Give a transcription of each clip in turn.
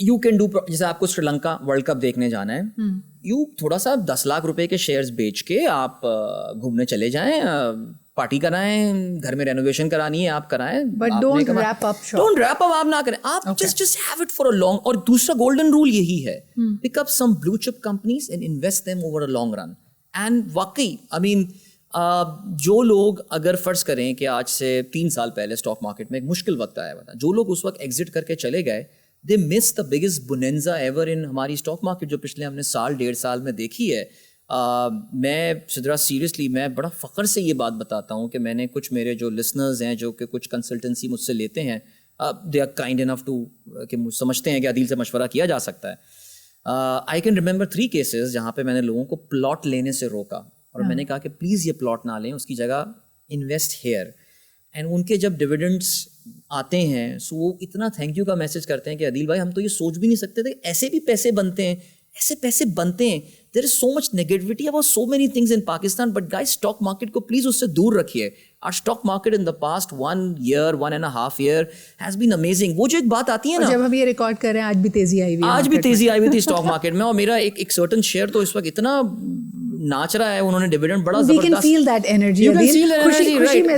You can do, جیسے آپ کو سری لنکا ورلڈ کپ دیکھنے جانا ہے, یو تھوڑا سا 10 لاکھ روپے کے شیئرز بیچ کے آپ گھومنے چلے جائیں, پارٹی کرائیں, گھر میں رینوویشن کرانی ہے آپ کرائیں, بٹ ڈونٹ ریپ اپ آپ نہ کریں, آپ just have it for a long. اور دوسرا گولڈن رول یہی ہے, پک اپ سم بلو چپ companies and invest them over a long run. And واقعی آئی مین جو لوگ اگر فرض کریں کہ آج سے 3 سال پہلے اسٹاک مارکیٹ میں ایک مشکل وقت آیا ہوا تھا, جو لوگ اس وقت ایگزٹ کر کے چلے گئے, دے مس دا بگیسٹ بونینزا ایور ان ہماری اسٹاک مارکیٹ جو پچھلے ہم نے 1.5 سال میں دیکھی ہے. میں سدرا سیریسلی میں بڑا فخر سے یہ بات بتاتا ہوں کہ میں نے کچھ میرے جو لسنرز ہیں جو کہ کچھ کنسلٹنسی مجھ سے لیتے ہیں, they are kind enough to کہ سمجھتے ہیں کہ عدیل سے مشورہ کیا جا سکتا ہے. آئی کین ریمبر 3 کیسز جہاں پہ میں نے لوگوں کو پلاٹ لینے سے روکا اور میں نے کہا کہ پلیز یہ پلاٹ نہ لیں, اس کی جگہ انویسٹ ہیئر. اینڈ ان کے جب ڈویڈنڈس آتے ہیں سو وہ اتنا تھینک یو کا میسج کرتے ہیں کہ عدیل بھائی ہم تو یہ سوچ بھی نہیں سکتے تھے ایسے بھی پیسے بنتے ہیں, ایسے پیسے بنتے ہیں. There is so much negativity about so many things in Pakistan, but guys stock market کو پلیز اس سے دور رکھیے. Are stock market in the past 1 year 1.5 year has been amazing. وہ جو ایک بات آتی ہے نا, جب ہم یہ ریکارڈ کر رہے ہیں آج بھی تیزی آئی ہوئی تھی اسٹاک مارکیٹ میں, اور میرا ایک سرٹن شیئر تو اس وقت اتنا ناچ رہا ہے, انہوں نے ڈیویڈنڈ بڑا زبردست,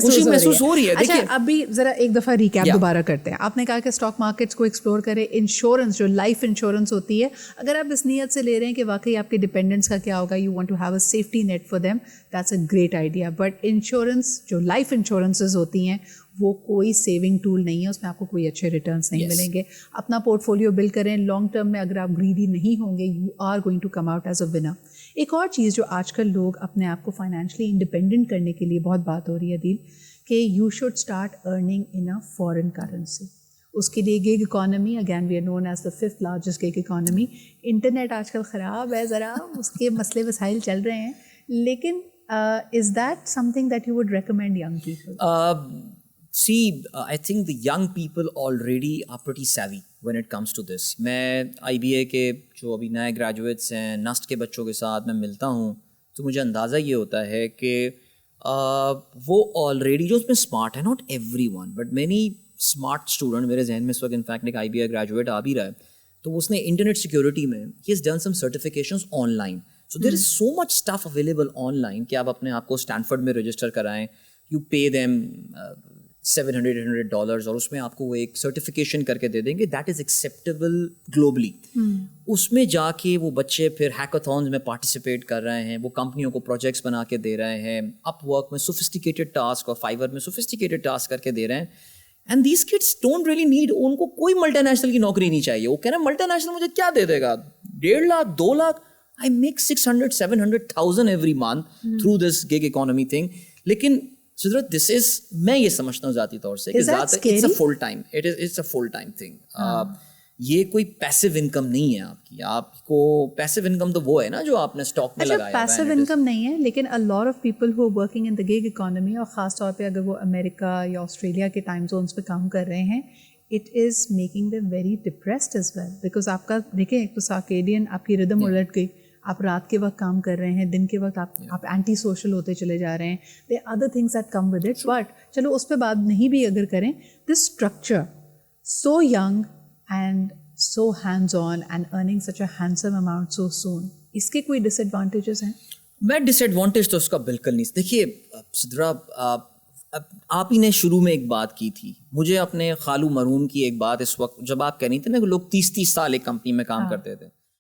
خوشی محسوس ہو رہی ہے. اچھا ابھی ذرا ایک دفعہ ریکیپ دوبارہ کرتے ہیں. آپ نے کہا کہ اسٹاک مارکیٹس کو ایکسپلور کریں, انشورنس جو لائف انشورنس ہوتی ہے, اگر آپ اس نیت سے لے رہے ہیں کہ واقعی آپ کے ڈپینڈنٹس کا کیا ہوگا, you want to have a safety net for them, that's a great idea. But insurance جو لائف انشورنسز ہوتی ہیں وہ کوئی سیونگ ٹول نہیں ہے, اس میں آپ کو کوئی اچھے ریٹرنس نہیں ملیں گے. اپنا پورٹ فولیو بلڈ کریں لانگ ٹرم میں, اگر آپ گریڈی نہیں ہوں گے you are going to come out as a winner. ایک اور چیز جو آج کل لوگ اپنے آپ کو فائنینشلی انڈیپینڈنٹ کرنے کے لیے بہت بات ہو رہی ہے دل, کہ you should start earning in a foreign currency. اس کے لیے gig economy, again we are known as the 5th largest gig economy. Internet آج کل خراب ہے ذرا, اس کے مسئلے مسائل چل رہے ہیں, لیکن is that some thing that you would recommend young people? See, I think the young people already are pretty savvy when it comes to this. میں IBA کے جو ابھی نئے گریجویٹس ہیں, نسٹ کے بچوں کے ساتھ میں ملتا ہوں تو مجھے اندازہ یہ ہوتا ہے کہ وہ آلریڈی جو اس میں اسمارٹ ہے, not every one but many smart student میرے ذہن میں اس وقت انفیکٹ ایک IBA گریجویٹ آ بھی رہا ہے, تو اس نے انٹرنیٹ سیکورٹی میں he has done some certifications on line. So there is so much stuff available on line کہ آپ اپنے آپ کو اسٹینفرڈ میں رجسٹر کرائیں, یو پے دیم $700 اور اس میں آپ کو وہ ایک سرٹیفکیشن کر کے دے دیں گے, دیٹ از ایکسیپٹیبل گلوبلی. اس میں جا کے وہ بچے پھر ہیکاتھونز میں پارٹیسپیٹ کر رہے ہیں, وہ کمپنیوں کو پروجیکٹس بنا کے دے رہے ہیں, اپ ورک میں سوفسٹیکیٹڈ ٹاسک اور فائیور میں سوفسٹیکیٹڈ ٹاسک کر کے دے رہے ہیں. And these kids don't really need, ان کو کوئی ملٹی نیشنل کی نوکری نہیں چاہیے. وہ کہہ رہے ہیں ملٹی نیشنل مجھے کیا دے دے گا, 1.5 lakh 2 lakh, I make 600,000-700,000 every month through this gig economy thing. لیکن سدرت دس از, میں یہ سمجھتا ہوں ذاتی طور سے کہ it's a full time, it's a full time thing. یہ کوئی پیسو انکم نہیں ہے آپ کی. آپ کو پیسو انکم تو وہ ہے نا جو آپ نے اسٹاک میں لگایا ہے. پیسو انکم نہیں ہے, لیکن a lot of people who are working in the gig economy, اور خاص طور پہ اگر وہ امریکہ یا آسٹریلیا کے ٹائم زونس پہ کام کر رہے ہیں, it is making them very depressed as well, because آپ کا دیکھیں ایک تو سارکیڈین آپ کی ردم الٹ گئی, آپ رات کے وقت کام کر رہے ہیں, دن کے وقت آپ اینٹی سوشل ہوتے چلے جا رہے ہیں. They other things that come with it. But چلو اس پہ بات نہیں بھی اگر کریں, this structure so young and so hands on and earning such a handsome amount so soon, اس کے کوئی ڈس ایڈوانٹیجز ہیں؟ میں ڈس ایڈوانٹیج تو اس کا بالکل نہیں. دیکھیے سدرا, آپ ہی نے شروع میں ایک بات کی تھی, مجھے اپنے خالو مرحوم کی ایک بات اس وقت جب آپ کہہ رہی تھے نا کہ لوگ 30 سال ایک کمپنی میں کام کرتے تھے,